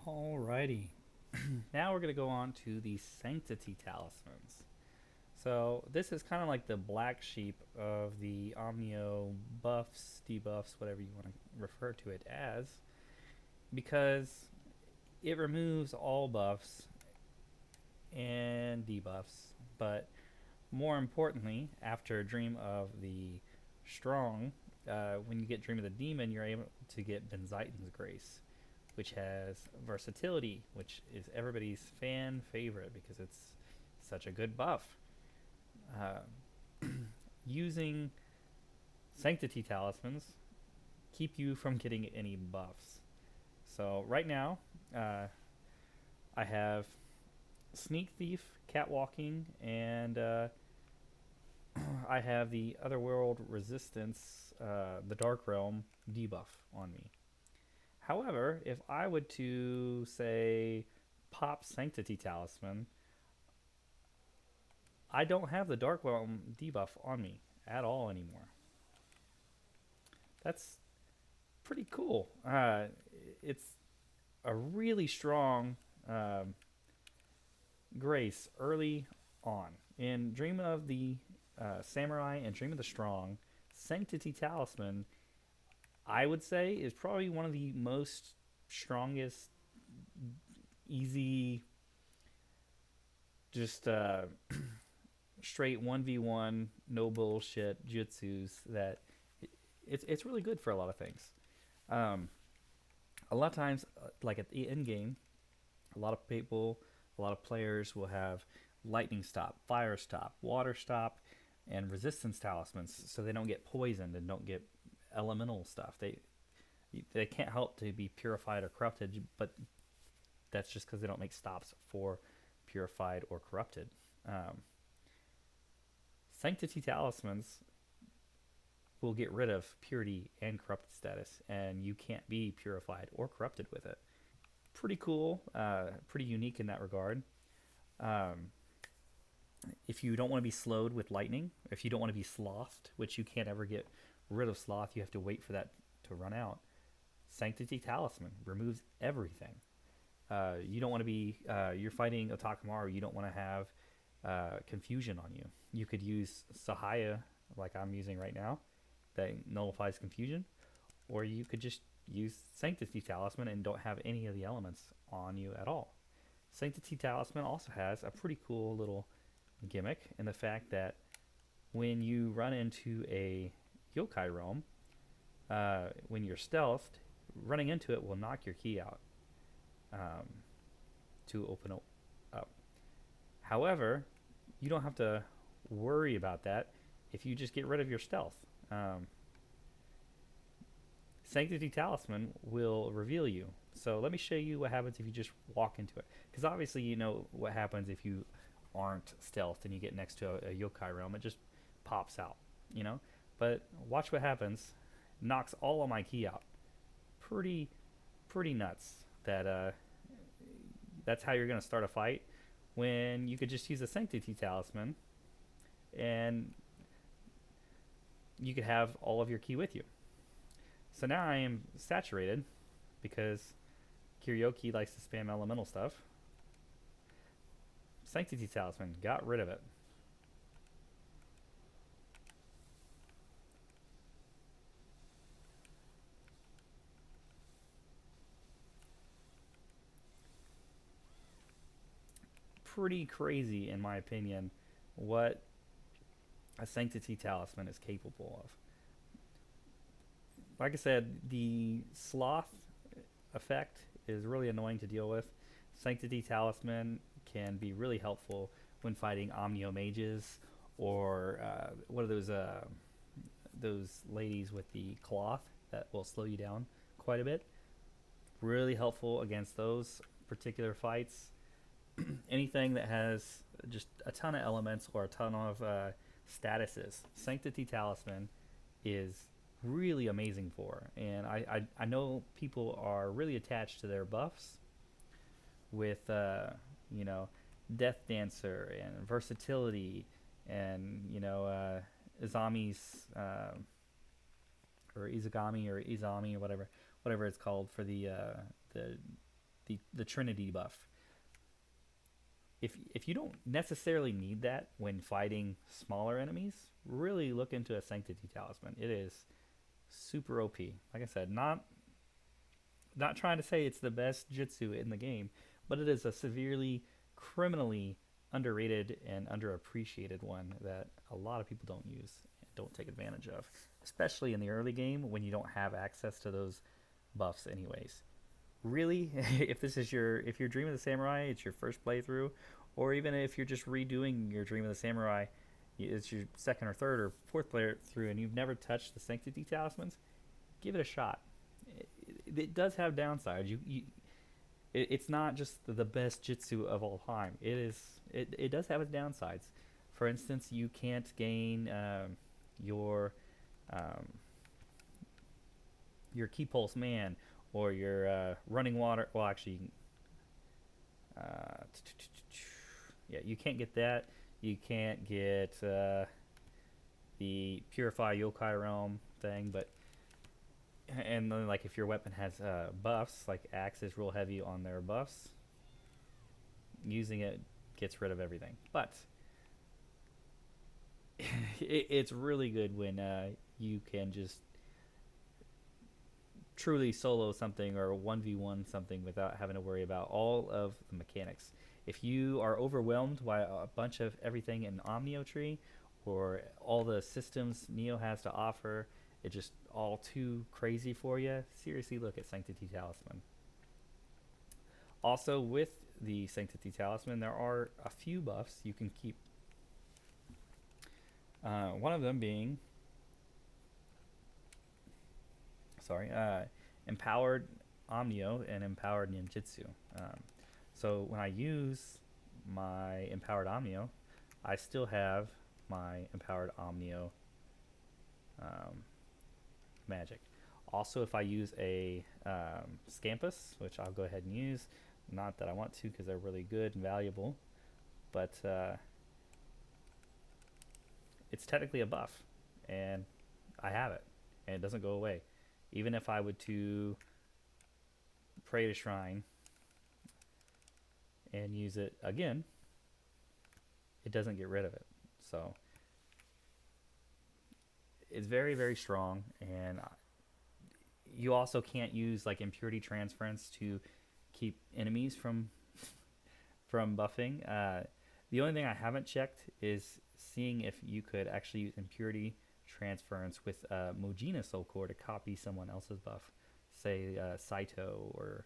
Alrighty, now we're going to go on to the Sanctity Talismans. So this is kind of like the black sheep of the Omnio buffs, debuffs, whatever you want to refer to it as, because it removes all buffs and debuffs, but more importantly, after Dream of the Strong, when you get Dream of the Demon, you're able to get Benziton's Grace, which has versatility, which is everybody's fan favorite because it's such a good buff. Using Sanctity Talismans keep you from getting any buffs. So right now, I have Sneak Thief, Catwalking, and I have the Otherworld Resistance, the Dark Realm debuff on me. However, if I would to say pop Sanctity Talisman, I don't have the Dark Realm debuff on me at all anymore. That's pretty cool. It's a really strong um, grace early on. In Dream of the Samurai and Dream of the Strong, Sanctity Talisman, I would say, is probably one of the most strongest, easy, just straight 1v1, no bullshit jutsus that it's really good for a lot of things. Um, a lot of times, like at the end game, a lot of people, a lot of players will have lightning stop, fire stop, water stop, and resistance talismans, so they don't get poisoned and don't get elemental stuff. They can't help to be purified or corrupted, but that's just because they don't make stops for purified or corrupted. Um, Sanctity talismans will get rid of purity and corrupted status, and you can't be purified or corrupted with it. Pretty cool, pretty unique in that regard. Um, if you don't want to be slowed with lightning, if you don't want to be slothed, which you can't ever get rid of sloth, you have to wait for that to run out. Sanctity Talisman removes everything. You don't want to be, you're fighting Otakamaru, you don't want to have confusion on you. You could use Sahaya, like I'm using right now, that nullifies confusion, or you could just use Sanctity Talisman and don't have any of the elements on you at all. Sanctity Talisman also has a pretty cool little gimmick in the fact that when you run into a yokai realm, when you're stealthed, running into it will knock your key out um, to open it up. However, you don't have to worry about that if you just get rid of your stealth. Sanctity Talisman will reveal you. So let me show you what happens if you just walk into it. Because obviously you know what happens if you aren't stealthed and you get next to a yokai realm. It just pops out, you know? But watch what happens. Knocks all of my key out. Pretty, pretty nuts. That's how you're going to start a fight when you could just use a Sanctity Talisman and you could have all of your key with you. So now I am saturated because Kiryoki likes to spam elemental stuff. Sanctity Talisman got rid of it. Pretty crazy, in my opinion, what a Sanctity Talisman is capable of. Like I said, the sloth effect is really annoying to deal with. Sanctity Talisman can be really helpful when fighting Omnio mages or what are those ladies with the cloth that will slow you down quite a bit. Really helpful against those particular fights. Anything that has just a ton of elements or a ton of statuses, Sanctity Talisman is really amazing for. And I know people are really attached to their buffs with, you know, Death Dancer and versatility and, you know, Izami's, or Izagami or Izami or whatever it's called for the the Trinity buff. If you don't necessarily need that when fighting smaller enemies, really look into a Sanctity Talisman. It is super OP. Like I said, not trying to say it's the best Jitsu in the game, but it is a severely criminally underrated and underappreciated one that a lot of people don't use and don't take advantage of, especially in the early game when you don't have access to those buffs anyways. Really, if you're Dream of the Samurai, it's your first playthrough, or even if you're just redoing your Dream of the Samurai, it's your second or third or fourth playthrough, and you've never touched the Sanctity Talismans, give it a shot. It does have downsides. It's not just the best Jitsu of all time. It does have its downsides. For instance, you can't gain your um, your key pulse man or your running water. Well, actually, uh, yeah, you can't get that. You can't get the purify yokai realm thing, but and then like if your weapon has buffs, like axe is real heavy on their buffs, using it gets rid of everything. But it's really good when you can just truly solo something or 1v1 something without having to worry about all of the mechanics. If you are overwhelmed by a bunch of everything in Omnio Tree or all the systems Neo has to offer, it's just all too crazy for you, seriously look at Sanctity Talisman. Also, with the Sanctity Talisman, there are a few buffs you can keep. One of them being sorry, empowered Omnio and empowered Ninjutsu. So when I use my empowered Omnio, I still have my empowered Omnio um, magic. Also, if I use a Scampus, which I'll go ahead and use, not that I want to because they're really good and valuable, but it's technically a buff, and I have it, and it doesn't go away. Even if I would to pray to shrine and use it again, it doesn't get rid of it. So it's very, very strong, and you also can't use like impurity transference to keep enemies from buffing. The only thing I haven't checked is seeing if you could actually use impurity transference with Mujina Soul Core to copy someone else's buff, say Saito or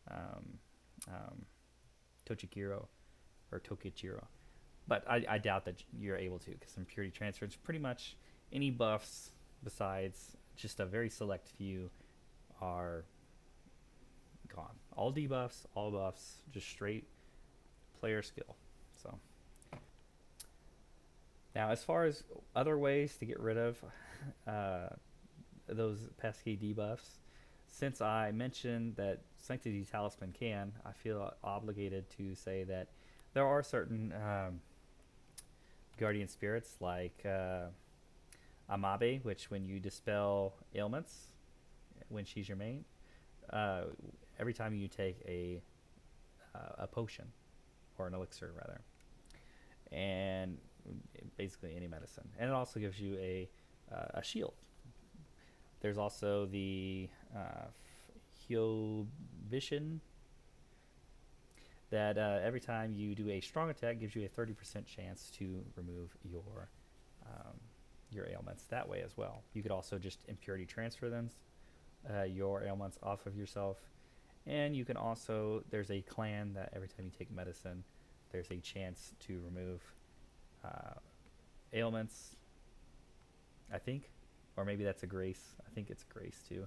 um, um, Tochikiro or Tokichiro. But I doubt that you're able to because impurity transference pretty much any buffs besides just a very select few are gone. All debuffs, all buffs, just straight player skill. So now, as far as other ways to get rid of uh, those pesky debuffs, since I mentioned that Sanctity Talisman can, I feel obligated to say that there are certain guardian spirits like Amabe, which when you dispel ailments, when she's your main, uh, every time you take a potion or an elixir rather, and basically any medicine, and it also gives you a shield. There's also the Hyobishin that every time you do a strong attack gives you a 30% chance to remove um, your ailments that way as well. You could also just impurity transfer them, your ailments off of yourself, and you can also, there's a clan that every time you take medicine, there's a chance to remove uh, ailments, I think, or maybe that's a grace. I think it's grace too,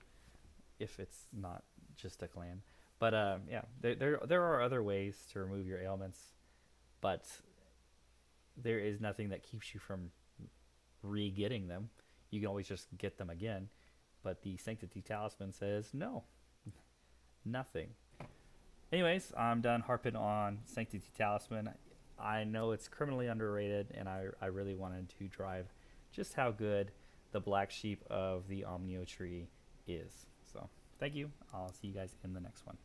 if it's not just a clan. But yeah, there are other ways to remove your ailments, but there is nothing that keeps you from re-getting them. You can always just get them again. But the Sanctity Talisman says no, nothing. Anyways, I'm done harping on Sanctity Talisman. I know it's criminally underrated, and I really wanted to drive just how good the black sheep of the Omnio tree is. So, thank you. I'll see you guys in the next one.